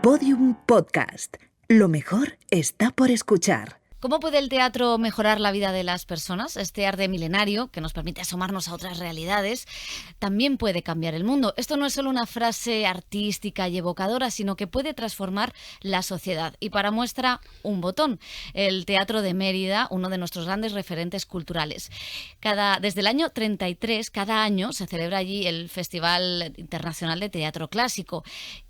Podium Podcast. Lo mejor está por escuchar. ¿Cómo puede el teatro mejorar la vida de las personas? Este arte milenario, que nos permite asomarnos a otras realidades, también puede cambiar el mundo. Esto no es solo una frase artística y evocadora, sino que puede transformar la sociedad. Y para muestra, un botón. El Teatro de Mérida, uno de nuestros grandes referentes culturales. Desde el año 33, cada año se celebra allí el Festival Internacional de Teatro Clásico,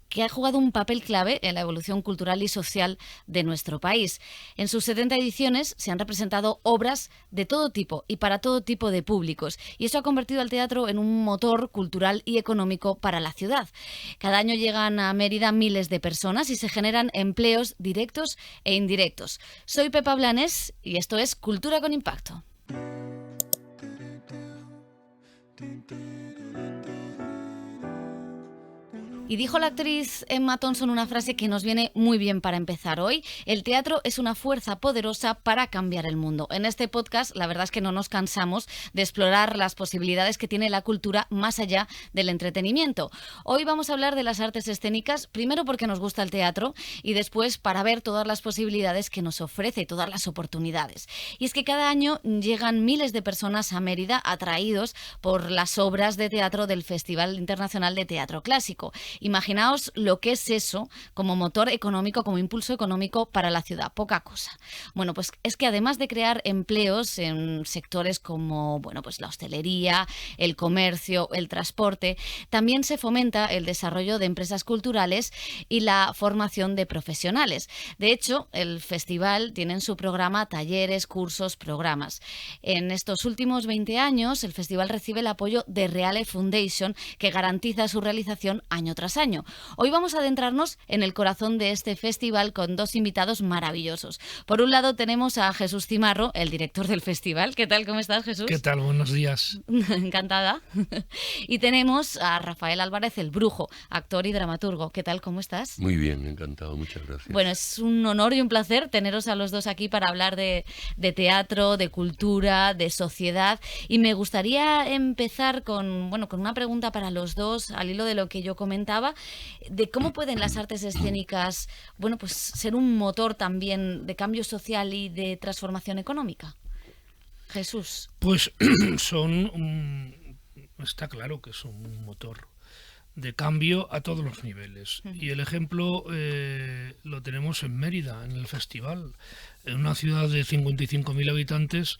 que ha jugado un papel clave en la evolución cultural y social de nuestro país. En sus 70 ediciones se han representado obras de todo tipo y para todo tipo de públicos, y eso ha convertido al teatro en un motor cultural y económico para la ciudad. Cada año llegan a Mérida miles de personas y se generan empleos directos e indirectos. Soy Pepa Blanes y esto es Cultura con Impacto. Y dijo la actriz Emma Thompson una frase que nos viene muy bien para empezar hoy: el teatro es una fuerza poderosa para cambiar el mundo. En este podcast, la verdad es que no nos cansamos de explorar las posibilidades que tiene la cultura más allá del entretenimiento. Hoy vamos a hablar de las artes escénicas, primero porque nos gusta el teatro y después para ver todas las posibilidades que nos ofrece y todas las oportunidades. Y es que cada año llegan miles de personas a Mérida atraídos por las obras de teatro del Festival Internacional de Teatro Clásico. Imaginaos lo que es eso como motor económico, como impulso económico para la ciudad. Poca cosa. Bueno, pues es que además de crear empleos en sectores como, bueno, pues la hostelería, el comercio, el transporte, también se fomenta el desarrollo de empresas culturales y la formación de profesionales. De hecho, el festival tiene en su programa talleres, cursos, programas. En estos últimos 20 años, el festival recibe el apoyo de Reale Foundation, que garantiza su realización año tras año. Hoy vamos a adentrarnos en el corazón de este festival con dos invitados maravillosos. Por un lado tenemos a Jesús Cimarro, el director del festival. ¿Qué tal? ¿Cómo estás, Jesús? ¿Qué tal? Buenos días. Encantada. Y tenemos a Rafael Álvarez, el Brujo, actor y dramaturgo. ¿Qué tal? ¿Cómo estás? Muy bien, encantado. Muchas gracias. Bueno, es un honor y un placer teneros a los dos aquí para hablar de teatro, de cultura, de sociedad. Y me gustaría empezar con una pregunta para los dos, al hilo de lo que yo comentaba, de cómo pueden las artes escénicas, pues ser un motor también de cambio social y de transformación económica. Jesús. Pues está claro que son un motor de cambio a todos los niveles. Y el ejemplo lo tenemos en Mérida, en el festival, en una ciudad de 55.000 habitantes.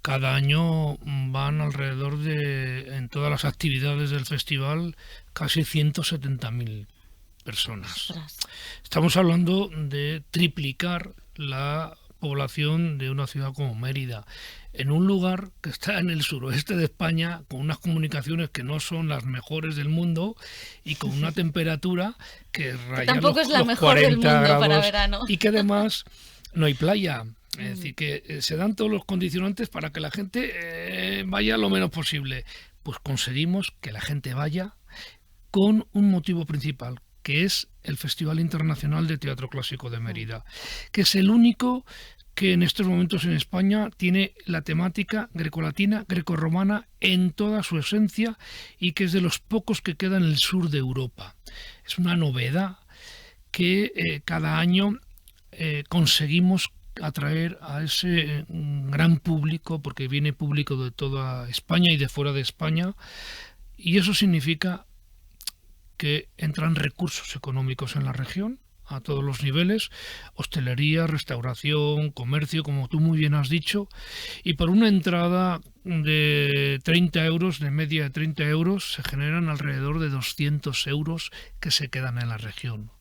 Cada año van alrededor en todas las actividades del festival, casi 170.000 personas. ¡Ostras! Estamos hablando de triplicar la población de una ciudad como Mérida, en un lugar que está en el suroeste de España, con unas comunicaciones que no son las mejores del mundo y con una temperatura que raya tampoco los, es la los mejor 40 del mundo grados, para verano. y que además no hay playa. Es decir, que se dan todos los condicionantes para que la gente vaya lo menos posible. Pues conseguimos que la gente vaya con un motivo principal, que es el Festival Internacional de Teatro Clásico de Mérida, que es el único que en estos momentos en España tiene la temática grecolatina, grecorromana en toda su esencia, y que es de los pocos que queda en el sur de Europa. Es una novedad que cada año conseguimos atraer a ese gran público, porque viene público de toda España y de fuera de España, y eso significa que entran recursos económicos en la región a todos los niveles: hostelería, restauración, comercio, como tú muy bien has dicho, y por una entrada de 30 euros, de media de 30 euros, se generan alrededor de 200 euros que se quedan en la región.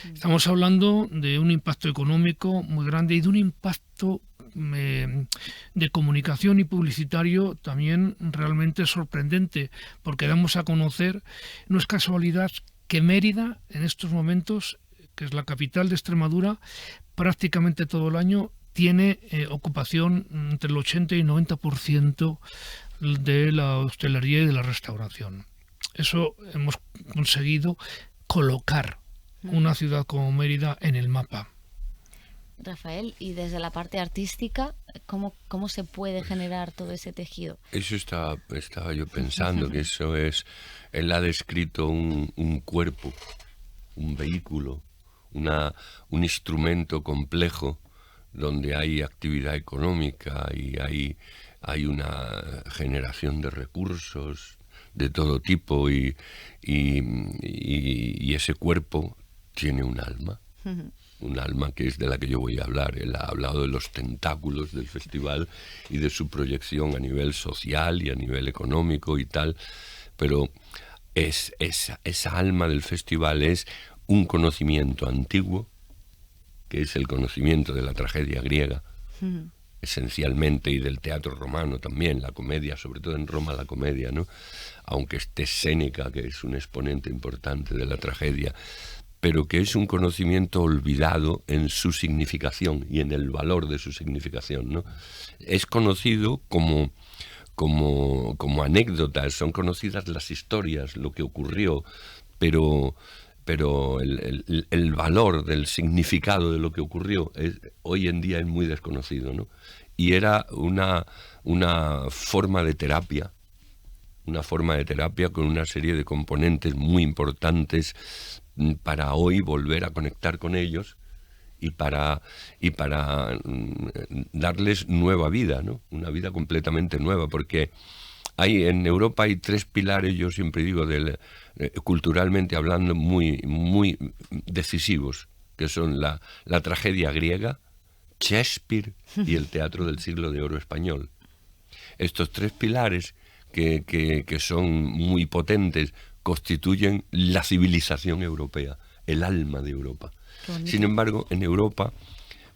Estamos hablando de un impacto económico muy grande y de un impacto de comunicación y publicitario también realmente sorprendente, porque damos a conocer, no es casualidad, que Mérida en estos momentos, que es la capital de Extremadura, prácticamente todo el año tiene ocupación entre el 80 y 90% de la hostelería y de la restauración. Eso hemos conseguido colocar una ciudad como Mérida en el mapa. Rafael, y desde la parte artística, ¿cómo se puede generar todo ese tejido? Eso estaba yo pensando, que eso es, él ha descrito un cuerpo un vehículo, un instrumento complejo donde hay actividad económica y hay una generación de recursos de todo tipo y ese cuerpo tiene un alma. Un alma que es de la que yo voy a hablar. Él ha hablado de los tentáculos del festival y de su proyección a nivel social y a nivel económico y tal, pero esa alma del festival es un conocimiento antiguo, que es el conocimiento de la tragedia griega, esencialmente, y del teatro romano también, la comedia, sobre todo en Roma la comedia, ¿no? Aunque esté Séneca, que es un exponente importante de la tragedia, pero que es un conocimiento olvidado en su significación y en el valor de su significación, ¿no? Es conocido como anécdotas, son conocidas las historias, lo que ocurrió, pero el valor del significado de lo que ocurrió hoy en día es muy desconocido, ¿no? Y era una forma de terapia, con una serie de componentes muy importantes para hoy volver a conectar con ellos y para darles nueva vida, ¿no? Una vida completamente nueva, porque en Europa hay 3 pilares, yo siempre digo, culturalmente hablando, muy, muy decisivos, que son la tragedia griega, Shakespeare y el teatro del siglo de oro español. Estos 3 pilares que son muy potentes constituyen la civilización europea, el alma de Europa. Sin embargo, en Europa,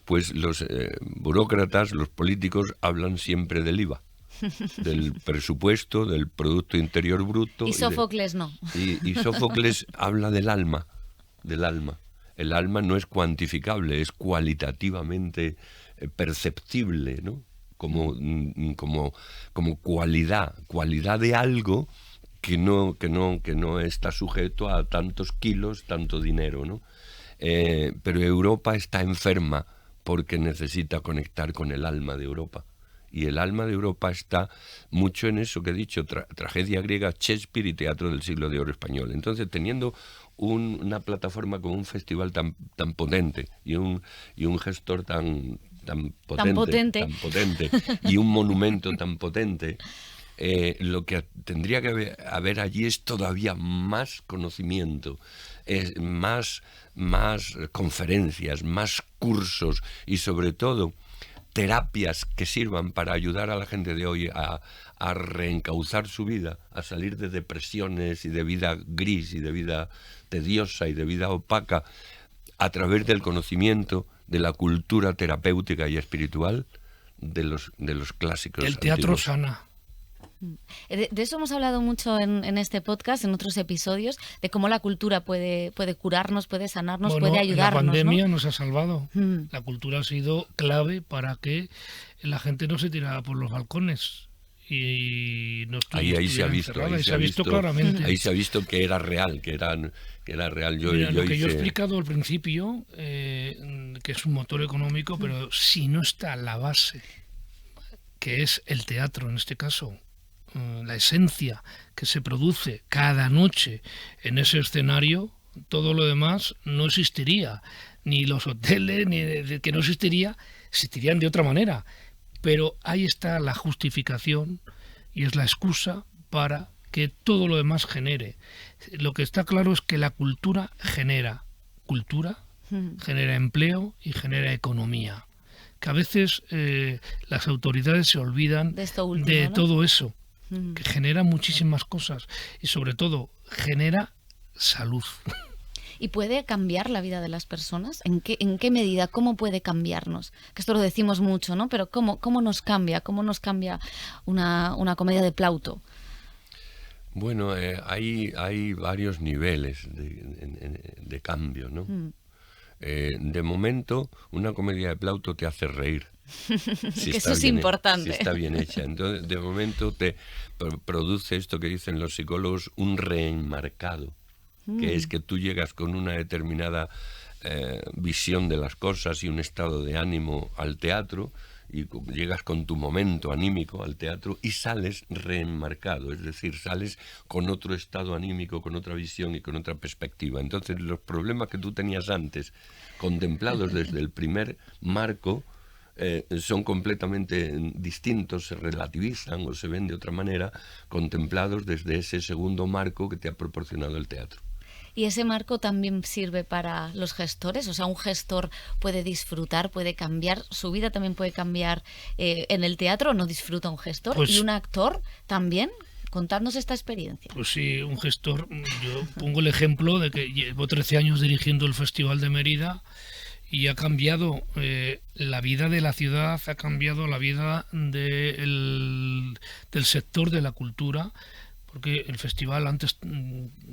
pues los burócratas, los políticos hablan siempre del IVA, del presupuesto, del Producto Interior Bruto. Y Sófocles no. Y Sófocles habla del alma. El alma no es cuantificable, es cualitativamente perceptible, ¿no? Como cualidad de algo que no está sujeto a tantos kilos, tanto dinero, ¿no? Pero Europa está enferma porque necesita conectar con el alma de Europa. Y el alma de Europa está mucho en eso que he dicho, tragedia griega, Shakespeare y teatro del siglo de oro español. Entonces, teniendo una plataforma como un festival tan potente y un gestor tan potente y un monumento tan potente, lo que tendría que haber allí es todavía más conocimiento, más conferencias, más cursos y sobre todo terapias que sirvan para ayudar a la gente de hoy a reencauzar su vida, a salir de depresiones y de vida gris y de vida tediosa y de vida opaca a través del conocimiento de la cultura terapéutica y espiritual de los clásicos. El teatro antiguos. sana. De eso hemos hablado mucho en este podcast, en otros episodios, de cómo la cultura puede curarnos, puede sanarnos, puede ayudarnos. La pandemia, ¿no? nos ha salvado. La cultura ha sido clave para que la gente no se tirara por los balcones. Y no ahí se ha visto, claramente. Ahí se ha visto que era real, que era real. Yo he explicado al principio, que es un motor económico, pero si no está la base, que es el teatro en este caso, la esencia que se produce cada noche en ese escenario, todo lo demás no existiría. Ni los hoteles, ni que no existirían de otra manera. Pero ahí está la justificación y es la excusa para que todo lo demás genere. Lo que está claro es que la cultura genera empleo y genera economía. Que a veces las autoridades se olvidan de todo eso, que genera muchísimas cosas y sobre todo genera salud. ¿Y puede cambiar la vida de las personas? ¿En qué medida? ¿Cómo puede cambiarnos? Que esto lo decimos mucho, ¿no? Pero ¿cómo nos cambia? ¿Cómo nos cambia una comedia de Plauto? Bueno, hay varios niveles de cambio, ¿no? De momento, una comedia de Plauto te hace reír. Si eso es importante. Si está bien hecha. Entonces, de momento te produce esto que dicen los psicólogos, un reenmarcado. Que es que tú llegas con una determinada visión de las cosas y un estado de ánimo al teatro y llegas con tu momento anímico al teatro y sales reenmarcado, es decir, sales con otro estado anímico, con otra visión y con otra perspectiva. Entonces los problemas que tú tenías antes, contemplados desde el primer marco, son completamente distintos, se relativizan o se ven de otra manera, contemplados desde ese segundo marco que te ha proporcionado el teatro. ¿Y ese marco también sirve para los gestores? O sea, un gestor puede disfrutar, puede cambiar, su vida también puede cambiar en el teatro, ¿no disfruta un gestor? Pues, ¿Y un actor también? Contadnos esta experiencia. Pues sí, un gestor, yo pongo el ejemplo de que llevo 13 años dirigiendo el Festival de Mérida y ha cambiado la vida de la ciudad, ha cambiado la vida del sector de la cultura, porque el festival antes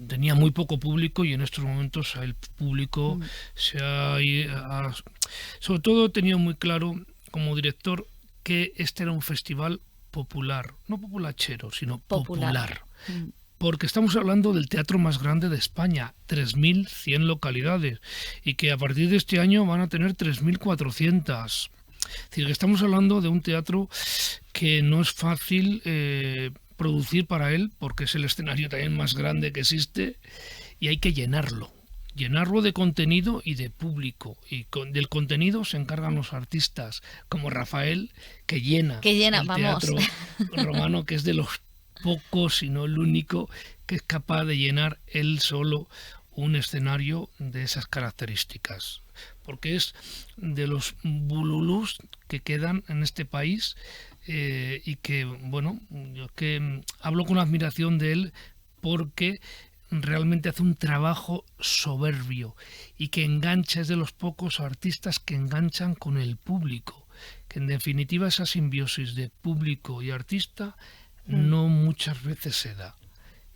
tenía muy poco público y en estos momentos el público sobre todo he tenido muy claro como director que este era un festival popular, no populachero, sino popular. Porque estamos hablando del teatro más grande de España, 3.100 localidades, y que a partir de este año van a tener 3.400. Es decir, que estamos hablando de un teatro que no es fácil producir para él, porque es el escenario también más grande que existe, y hay que llenarlo de contenido y de público, y del contenido se encargan los artistas como Rafael, que llena el teatro romano, que es de los pocos, si no el único, que es capaz de llenar él solo un escenario de esas características, porque es de los bululús que quedan en este país, y que, bueno, yo que hablo con admiración de él porque realmente hace un trabajo soberbio y que engancha, es de los pocos artistas que enganchan con el público, que en definitiva esa simbiosis de público y artista no muchas veces se da,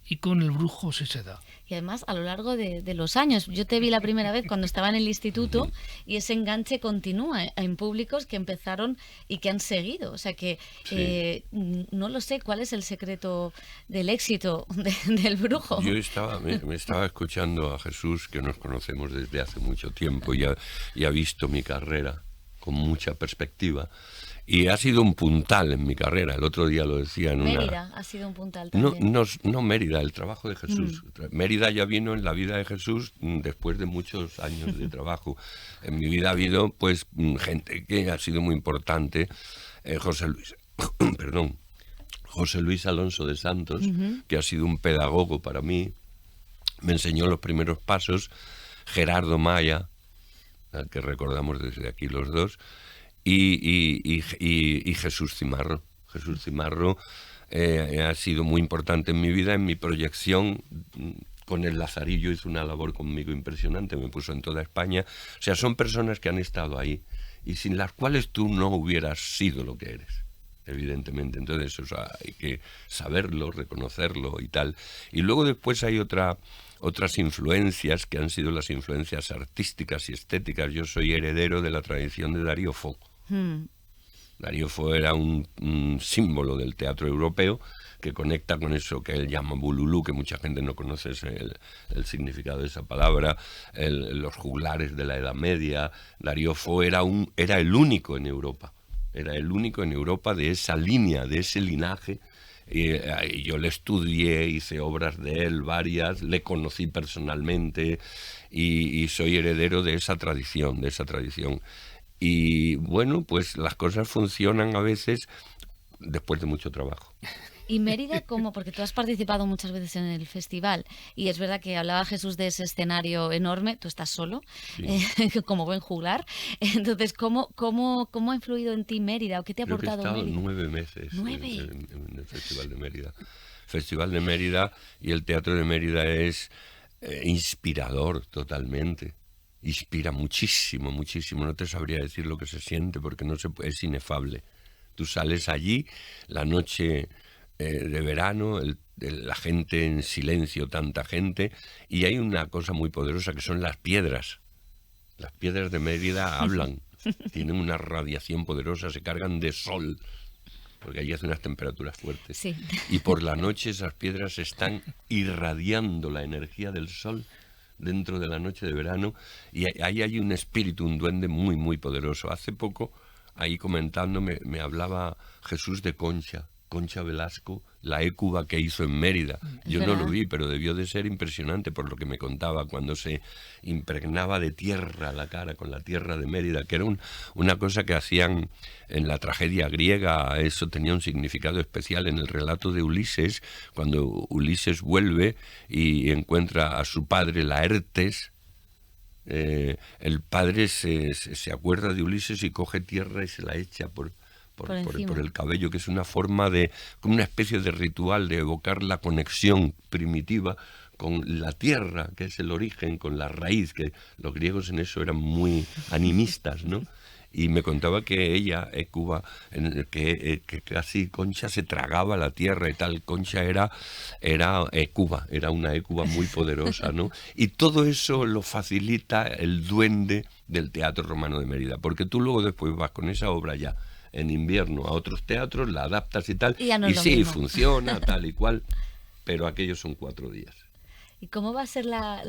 y con el Brujo sí se da. Y además a lo largo de los años, yo te vi la primera vez cuando estaba en el instituto y ese enganche continúa en públicos que empezaron y que han seguido, o sea que no lo sé cuál es el secreto del éxito del Brujo. Yo me estaba escuchando a Jesús, que nos conocemos desde hace mucho tiempo y ha visto mi carrera con mucha perspectiva. Y ha sido un puntal en mi carrera. El otro día lo decía en Mérida ha sido un puntal también. No Mérida, el trabajo de Jesús. Mérida ya vino en la vida de Jesús después de muchos años de trabajo. En mi vida ha habido pues gente que ha sido muy importante. José Luis Alonso de Santos, que ha sido un pedagogo para mí. Me enseñó los primeros pasos. Gerardo Maya, al que recordamos desde aquí los dos. Y Jesús Cimarro. Jesús Cimarro ha sido muy importante en mi vida, en mi proyección. Con el Lazarillo hizo una labor conmigo impresionante, me puso en toda España. O sea, son personas que han estado ahí y sin las cuales tú no hubieras sido lo que eres, evidentemente. Entonces, o sea, hay que saberlo, reconocerlo y tal. Y luego después hay otras influencias que han sido las influencias artísticas y estéticas. Yo soy heredero de la tradición de Darío Fo. Darío Fo era un símbolo del teatro europeo que conecta con eso que él llama bululú, que mucha gente no conoce el significado de esa palabra, los juglares de la Edad Media. Darío Fo era el único en Europa. Era el único en Europa de esa línea, de ese linaje. Y yo le estudié, hice obras de él, varias, le conocí personalmente y soy heredero de esa tradición, Y bueno, pues las cosas funcionan a veces después de mucho trabajo. ¿Y Mérida cómo? Porque tú has participado muchas veces en el festival y es verdad que hablaba Jesús de ese escenario enorme, tú estás solo, como buen juglar. Entonces, ¿cómo ha influido en ti Mérida o qué te ha aportado Mérida? He estado Mérida? 9 meses en el Festival de Mérida. Festival de Mérida y el Teatro de Mérida es inspirador totalmente. Inspira muchísimo, muchísimo. No te sabría decir lo que se siente porque es inefable. Tú sales allí, la noche de verano, la gente en silencio, tanta gente, y hay una cosa muy poderosa que son las piedras. Las piedras de Mérida hablan, tienen una radiación poderosa, se cargan de sol, porque allí hace unas temperaturas fuertes. Sí. Y por la noche esas piedras están irradiando la energía del sol dentro de la noche de verano, y ahí hay un espíritu, un duende muy, muy poderoso. Hace poco ahí comentando, me hablaba Jesús de Concha Velasco, la écuba que hizo en Mérida. Yo no lo vi, pero debió de ser impresionante por lo que me contaba, cuando se impregnaba de tierra la cara con la tierra de Mérida, que era una cosa que hacían en la tragedia griega. Eso tenía un significado especial en el relato de Ulises, cuando Ulises vuelve y encuentra a su padre Laertes. El padre se acuerda de Ulises y coge tierra y se la echa por el cabello, que es una forma como una especie de ritual de evocar la conexión primitiva con la tierra, que es el origen, con la raíz, que los griegos en eso eran muy animistas, ¿no? Y me contaba que ella, Écuba, que casi Concha se tragaba la tierra y tal. Concha era Écuba, era una Écuba muy poderosa, ¿no? Y todo eso lo facilita el duende del Teatro Romano de Mérida, porque tú luego después vas con esa obra ya en invierno a otros teatros, la adaptas y tal, y sí, funciona tal y cual, pero aquellos son 4 días. ¿Y cómo va a ser la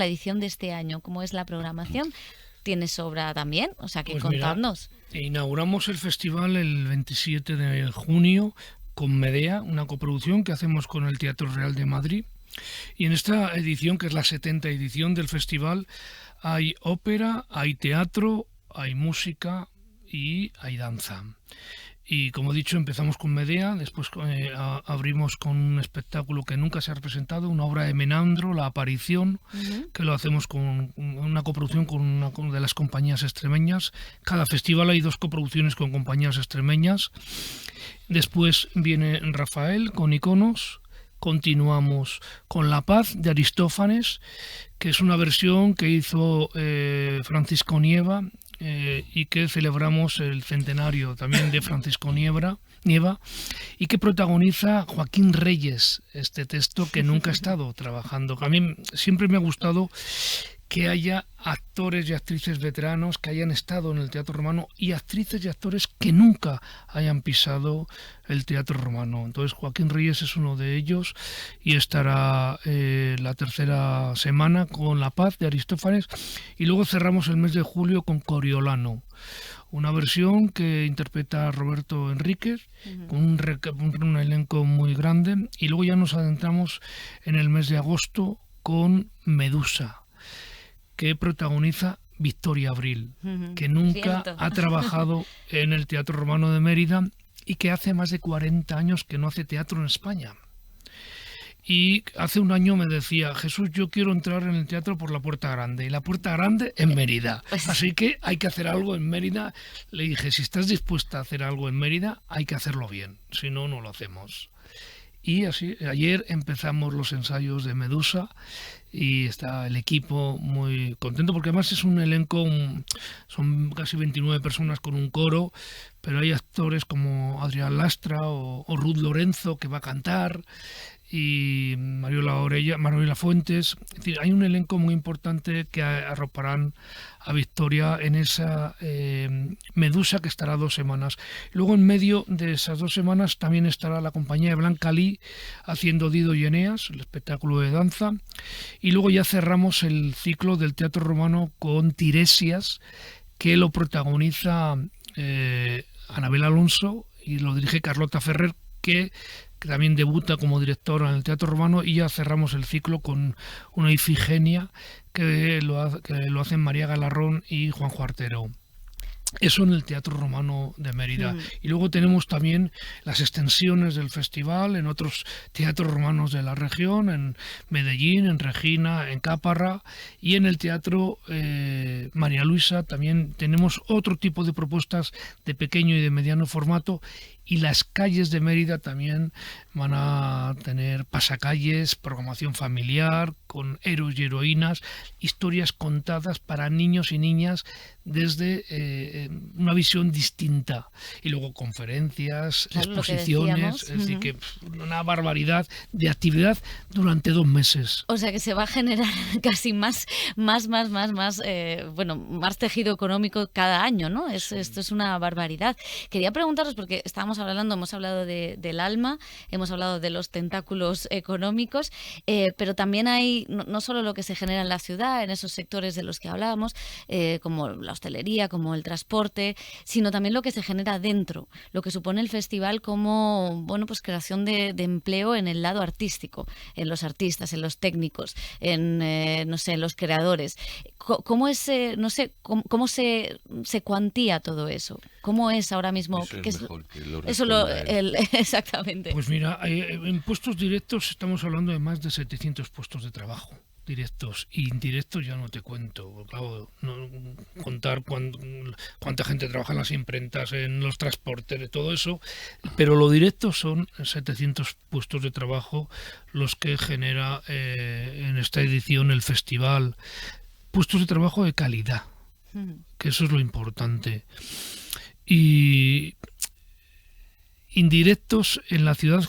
edición de este año? ¿Cómo es la programación? ¿Tienes obra también? O sea, que contadnos. Mira, inauguramos el festival el 27 de junio con Medea, una coproducción que hacemos con el Teatro Real de Madrid. Y en esta edición, que es la 70ª edición del festival, hay ópera, hay teatro, hay música y hay danza. Y como he dicho, empezamos con Medea, después abrimos con un espectáculo que nunca se ha representado, una obra de Menandro, La Aparición, que lo hacemos con una coproducción con una de las compañías extremeñas. Cada festival hay 2 coproducciones con compañías extremeñas. Después viene Rafael con Iconos. Continuamos con La Paz de Aristófanes, que es una versión que hizo Francisco Nieva, y que celebramos el centenario también de Francisco Nieva, y que protagoniza Joaquín Reyes, este texto que nunca ha estado trabajando. A mí siempre me ha gustado que haya actores y actrices veteranos que hayan estado en el Teatro Romano y actrices y actores que nunca hayan pisado el Teatro Romano. Entonces Joaquín Reyes es uno de ellos y estará la 3ª semana con La Paz de Aristófanes, y luego cerramos el mes de julio con Coriolano, una versión que interpreta Roberto Enríquez con un elenco muy grande, y luego ya nos adentramos en el mes de agosto con Medusa, que protagoniza Victoria Abril, que nunca ha trabajado en el Teatro Romano de Mérida y que hace más de 40 años que no hace teatro en España. Y hace un año me decía: Jesús, yo quiero entrar en el teatro por la puerta grande, y la puerta grande en Mérida. Así que hay que hacer algo en Mérida. Le dije: si estás dispuesta a hacer algo en Mérida, hay que hacerlo bien, si no, no lo hacemos. Y así, ayer empezamos los ensayos de Medusa y está el equipo muy contento, porque además es un elenco, son casi 29 personas con un coro, pero hay actores como Adrián Lastra o Ruth Lorenzo, que va a cantar, y Mariola Fuentes. Es decir, hay un elenco muy importante que arroparán a Victoria en esa Medusa, que estará 2 semanas. Luego, en medio de esas 2 semanas, también estará la compañía de Blanca Lee haciendo Dido y Eneas, el espectáculo de danza. Y luego ya cerramos el ciclo del Teatro Romano con Tiresias, que lo protagoniza Anabel Alonso y lo dirige Carlota Ferrer, que también debuta como directora en el Teatro Romano, y ya cerramos el ciclo con una Ifigenia que lo hacen María Galarrón y Juanjo Artero. Eso en el Teatro Romano de Mérida. Y luego tenemos también las extensiones del festival en otros teatros romanos de la región, en Medellín, en Regina, en Caparra, y en el Teatro María Luisa también tenemos otro tipo de propuestas de pequeño y de mediano formato. Y las calles de Mérida también van a tener pasacalles, programación familiar, con héroes y heroínas, historias contadas para niños y niñas desde una visión distinta. Y luego conferencias, exposiciones, es decir, que una barbaridad de actividad durante 2 meses. O sea que se va a generar casi más tejido económico cada año, ¿no? Esto es una barbaridad. Quería preguntaros, porque estábamos estamos hablando, hemos hablado del alma, hemos hablado de los tentáculos económicos, pero también hay no solo lo que se genera en la ciudad, en esos sectores de los que hablábamos, como la hostelería, como el transporte, sino también lo que se genera dentro, lo que supone el festival como, bueno, pues creación de empleo en el lado artístico, en los artistas, en los técnicos, en, no sé, en los creadores. ¿Cómo es, no sé, cómo se cuantía todo eso? ¿Cómo es ahora mismo? Eso ¿Qué es mejor que lo eso responda él. exactamente. Pues mira, en puestos directos estamos hablando de más de 700 puestos de trabajo. Directos y indirectos ya no te cuento. Claro, contar cuánta gente trabaja en las imprentas, en los transportes, todo eso, pero lo directo son 700 puestos de trabajo los que genera en esta edición el festival. Puestos de trabajo de calidad, que eso es lo importante. Y indirectos en la ciudad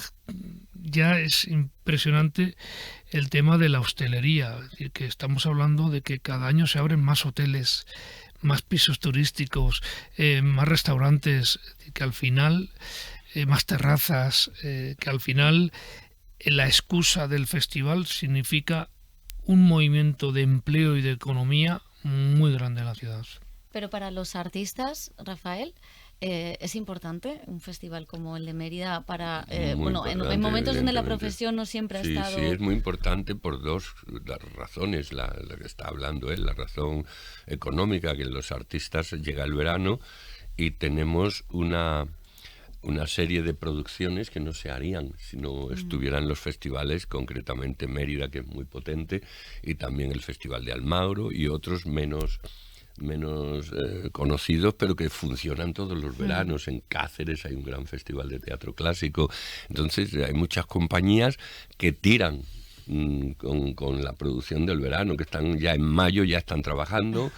ya es impresionante el tema de la hostelería, es decir, que estamos hablando de que cada año se abren más hoteles, más pisos turísticos, más restaurantes, que al final, más terrazas, que al final la excusa del festival significa un movimiento de empleo y de economía muy grande en la ciudad. Pero para los artistas, Rafael, ¿es importante un festival como el de Mérida para, bueno, en momentos donde la profesión no siempre ha estado... Sí, es muy importante por dos razones, la que está hablando él, la razón económica, que los artistas llega el verano y tenemos una serie de producciones que no se harían si no estuvieran los festivales, concretamente Mérida, que es muy potente, y también el Festival de Almagro y otros menos conocidos, pero que funcionan todos los veranos. En Cáceres hay un gran festival de teatro clásico. Entonces hay muchas compañías que tiran con la producción del verano, que están ya en mayo, ya están trabajando,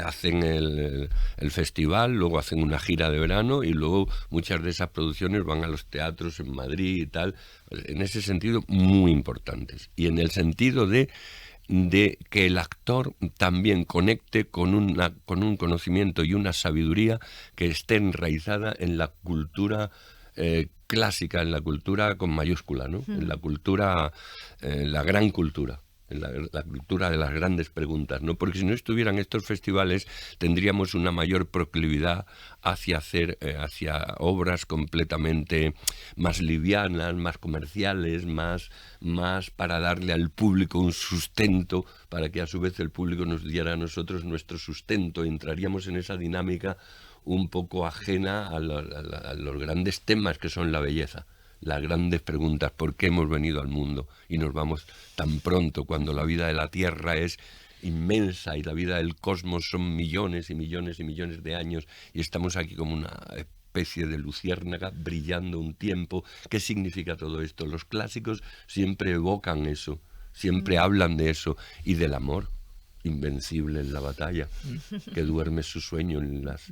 hacen el festival, luego hacen una gira de verano y luego muchas de esas producciones van a los teatros en Madrid y tal. En ese sentido, muy importantes. Y en el sentido de que el actor también conecte con un conocimiento y una sabiduría que esté enraizada en la cultura clásica, en la cultura con mayúscula, ¿no? En la cultura, la gran cultura, en la cultura de las grandes preguntas, ¿no? Porque si no estuvieran estos festivales tendríamos una mayor proclividad hacia hacia obras completamente más livianas, más comerciales, más para darle al público un sustento, para que a su vez el público nos diera a nosotros nuestro sustento. Entraríamos en esa dinámica un poco ajena a los grandes temas que son la belleza, las grandes preguntas: ¿por qué hemos venido al mundo y nos vamos tan pronto, cuando la vida de la Tierra es inmensa y la vida del cosmos son millones y millones y millones de años y estamos aquí como una especie de luciérnaga brillando un tiempo? ¿Qué significa todo esto? Los clásicos siempre evocan eso, siempre hablan de eso, y del amor invencible en la batalla, que duerme su sueño en las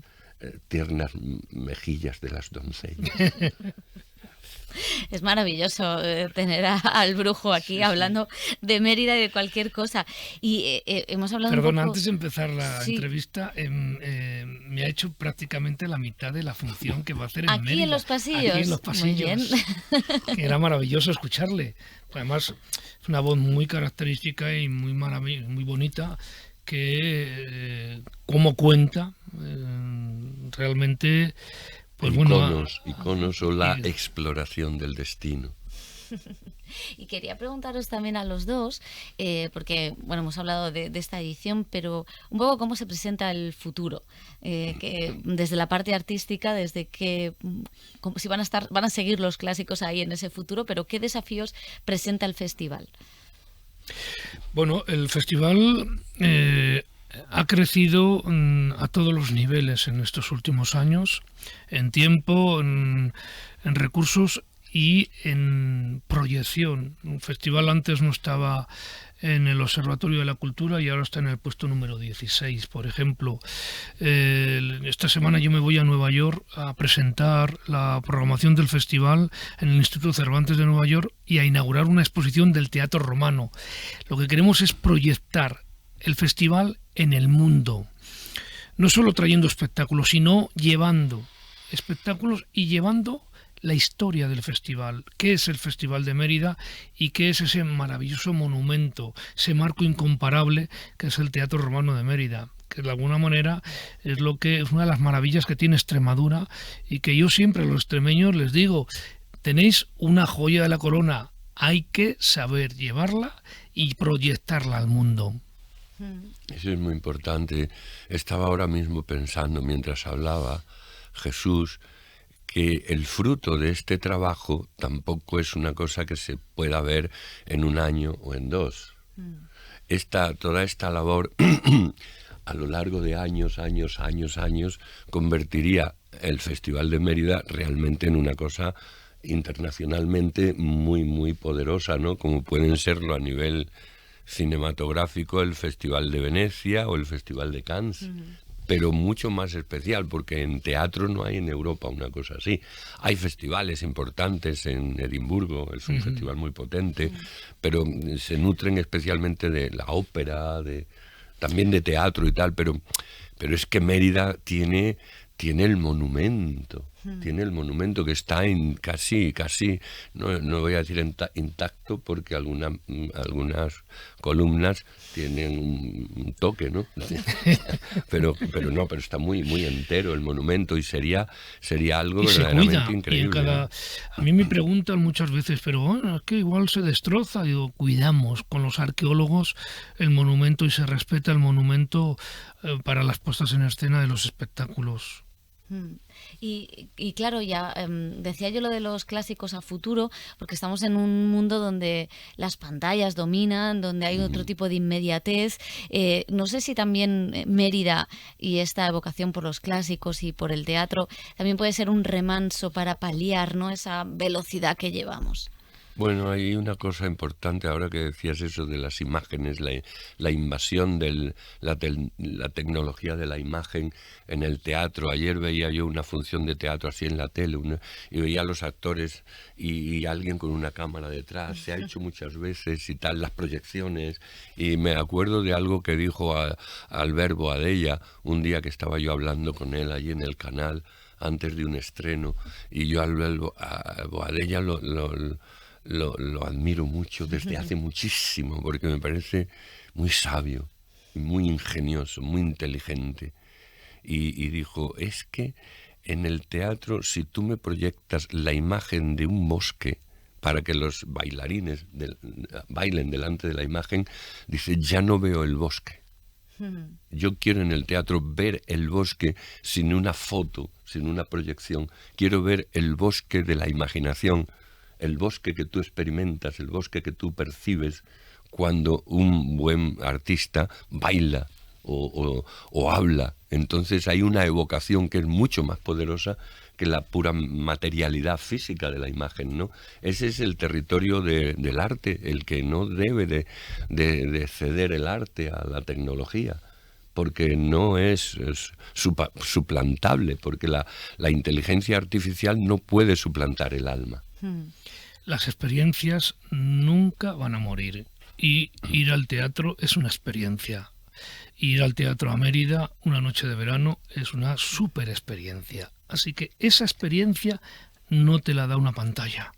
tiernas mejillas de las doncellas. Es maravilloso tener al brujo aquí hablando de Mérida y de cualquier cosa. Y hemos hablado Perdón, un poco... antes de empezar la entrevista, me ha hecho prácticamente la mitad de la función que va a hacer en aquí Mérida. En los pasillos. Aquí en los pasillos. Muy bien. Que era maravilloso escucharle. Además, es una voz muy característica y muy bonita, que como cuenta, realmente... Pues iconos o la exploración del destino. Y quería preguntaros también a los dos, porque bueno, hemos hablado de esta edición, pero un poco cómo se presenta el futuro, que desde la parte artística, desde que si van a seguir los clásicos ahí en ese futuro, pero qué desafíos presenta el festival. Bueno, el festival ha crecido a todos los niveles en estos últimos años, en tiempo, en recursos y en proyección. Un festival antes no estaba en el Observatorio de la Cultura y ahora está en el puesto número 16, por ejemplo. Esta semana yo me voy a Nueva York a presentar la programación del festival en el Instituto Cervantes de Nueva York y a inaugurar una exposición del Teatro Romano. Lo que queremos es proyectar el festival en el mundo, no solo trayendo espectáculos, sino llevando espectáculos y llevando la historia del festival, qué es el Festival de Mérida y qué es ese maravilloso monumento, ese marco incomparable que es el Teatro Romano de Mérida, que de alguna manera es una de las maravillas que tiene Extremadura, y que yo siempre a los extremeños les digo: tenéis una joya de la corona, hay que saber llevarla y proyectarla al mundo. Eso es muy importante. Estaba ahora mismo pensando, mientras hablaba Jesús, que el fruto de este trabajo tampoco es una cosa que se pueda ver en un año o en dos. Toda esta labor a lo largo de años, convertiría el Festival de Mérida realmente en una cosa internacionalmente muy, muy poderosa, ¿no? Como pueden serlo a nivel cinematográfico el Festival de Venecia o el Festival de Cannes, pero mucho más especial, porque en teatro no hay en Europa una cosa así. Hay festivales importantes en Edimburgo, es un festival muy potente, pero se nutren especialmente de la ópera, también de teatro y tal, pero es que Mérida tiene el monumento. Tiene el monumento que está casi, no voy a decir intacto, porque algunas columnas tienen un toque, ¿no? pero está muy, muy entero el monumento, y sería algo verdaderamente increíble. A mí me preguntan muchas veces, pero bueno, es que igual se destroza. Digo, cuidamos con los arqueólogos el monumento y se respeta el monumento para las puestas en escena de los espectáculos. Y claro, ya decía yo lo de los clásicos a futuro, porque estamos en un mundo donde las pantallas dominan, donde hay otro tipo de inmediatez. No sé si también Mérida y esta evocación por los clásicos y por el teatro también puede ser un remanso para paliar, ¿no?, esa velocidad que llevamos. Bueno, hay una cosa importante ahora que decías eso de las imágenes, la invasión de la tecnología de la imagen en el teatro. Ayer veía yo una función de teatro así en la tele, y veía a los actores y alguien con una cámara detrás. Se ha hecho muchas veces y tal, las proyecciones. Y me acuerdo de algo que dijo Albert Boadella un día que estaba yo hablando con él allí en el canal antes de un estreno. Y yo a Boadella lo admiro mucho desde hace muchísimo, porque me parece muy sabio, muy ingenioso, muy inteligente. Y dijo, es que en el teatro, si tú me proyectas la imagen de un bosque para que los bailarines bailen delante de la imagen, dice, ya no veo el bosque. Yo quiero en el teatro ver el bosque sin una foto, sin una proyección. Quiero ver el bosque de la imaginación, el bosque que tú experimentas, el bosque que tú percibes cuando un buen artista baila o habla. Entonces hay una evocación que es mucho más poderosa que la pura materialidad física de la imagen, ¿no? Ese es el territorio del arte, el que no debe de ceder el arte a la tecnología, porque no es suplantable, porque la inteligencia artificial no puede suplantar el alma. Las experiencias nunca van a morir, y ir al teatro es una experiencia. Ir al teatro a Mérida una noche de verano es una súper experiencia. Así que esa experiencia no te la da una pantalla.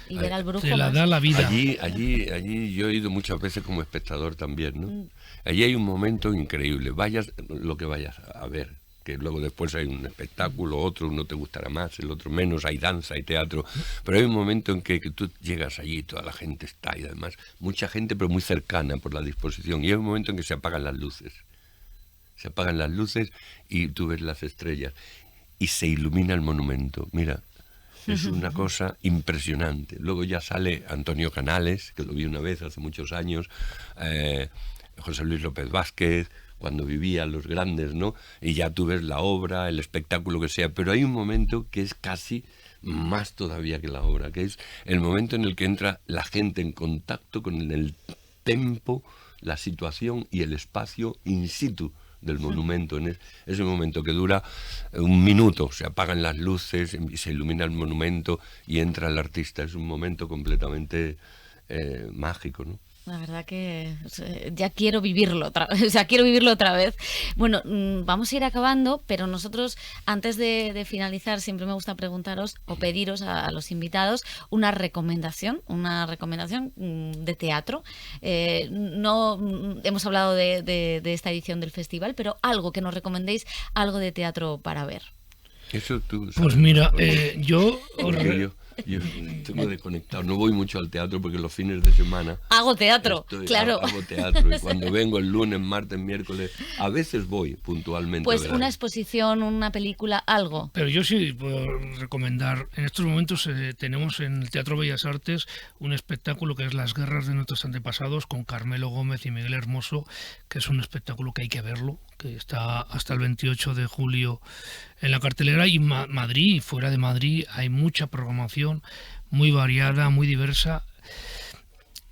Y ver al brujo te la da la vida. Allí yo he ido muchas veces como espectador también, ¿no? Allí hay un momento increíble. Vayas lo que vayas a ver, que luego después hay un espectáculo, otro, uno te gustará más, el otro menos, hay danza, hay teatro, pero hay un momento en que tú llegas allí, toda la gente está, y además mucha gente, pero muy cercana por la disposición, y hay un momento en que se apagan las luces y tú ves las estrellas y se ilumina el monumento. Mira, es una cosa impresionante. Luego ya sale Antonio Canales, que lo vi una vez hace muchos años, José Luis López Vázquez, cuando vivían los grandes, ¿no? Y ya tú ves la obra, el espectáculo que sea, pero hay un momento que es casi más todavía que la obra, que es el momento en el que entra la gente en contacto con el tempo, la situación y el espacio in situ del monumento. En ese momento que dura un minuto, se apagan las luces, se ilumina el monumento y entra el artista. Es un momento completamente mágico, ¿no? La verdad que ya quiero vivirlo quiero vivirlo otra vez. Bueno, vamos a ir acabando, pero nosotros, antes de finalizar, siempre me gusta preguntaros o pediros a los invitados una recomendación de teatro. No hemos hablado de esta edición del festival, pero algo que nos recomendéis, algo de teatro para ver. Eso tú sabes. Pues mira, yo yo tengo desconectado, no voy mucho al teatro porque los fines de semana Hago teatro, claro. Hago teatro y cuando vengo el lunes, martes, miércoles, a veces voy puntualmente. Pues ¿verdad? una exposición, una película, algo. Pero yo sí puedo recomendar, en estos momentos tenemos en el Teatro Bellas Artes un espectáculo que es Las guerras de nuestros antepasados con Carmelo Gómez y Miguel Hermoso, que es un espectáculo que hay que verlo, que está hasta el 28 de julio en la cartelera, y Madrid y fuera de Madrid hay mucha programación muy variada, muy diversa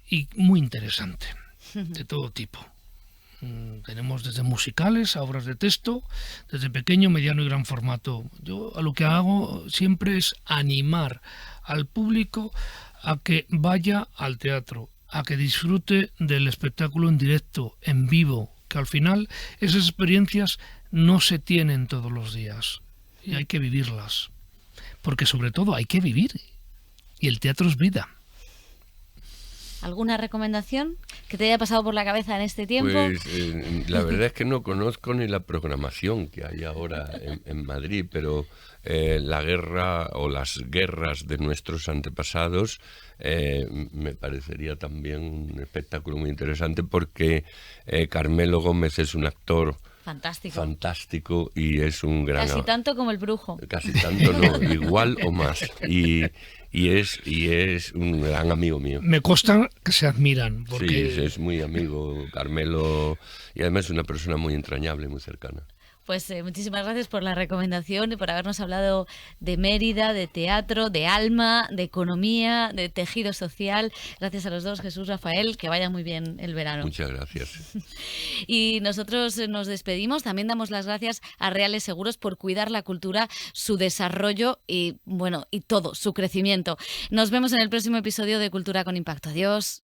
y muy interesante, de todo tipo. Tenemos desde musicales a obras de texto, desde pequeño, mediano y gran formato. Yo a lo que hago siempre es animar al público a que vaya al teatro, a que disfrute del espectáculo en directo, en vivo, que al final esas experiencias no se tienen todos los días y hay que vivirlas, porque sobre todo hay que vivir y el teatro es vida. ¿Alguna recomendación que te haya pasado por la cabeza en este tiempo? Pues la verdad es que no conozco ni la programación que hay ahora en Madrid, pero la guerra o las guerras de nuestros antepasados me parecería también un espectáculo muy interesante porque Carmelo Gómez es un actor fantástico y es un gran... Casi tanto como el Brujo. Casi tanto no, igual o más. Y es un gran amigo mío. Me consta que se admiran. Porque... Sí, es muy amigo Carmelo y además es una persona muy entrañable, muy cercana. Pues muchísimas gracias por la recomendación y por habernos hablado de Mérida, de teatro, de alma, de economía, de tejido social. Gracias a los dos, Jesús, Rafael, que vaya muy bien el verano. Muchas gracias. Y nosotros nos despedimos. También damos las gracias a Reales Seguros por cuidar la cultura, su desarrollo y todo, su crecimiento. Nos vemos en el próximo episodio de Cultura con Impacto. Adiós.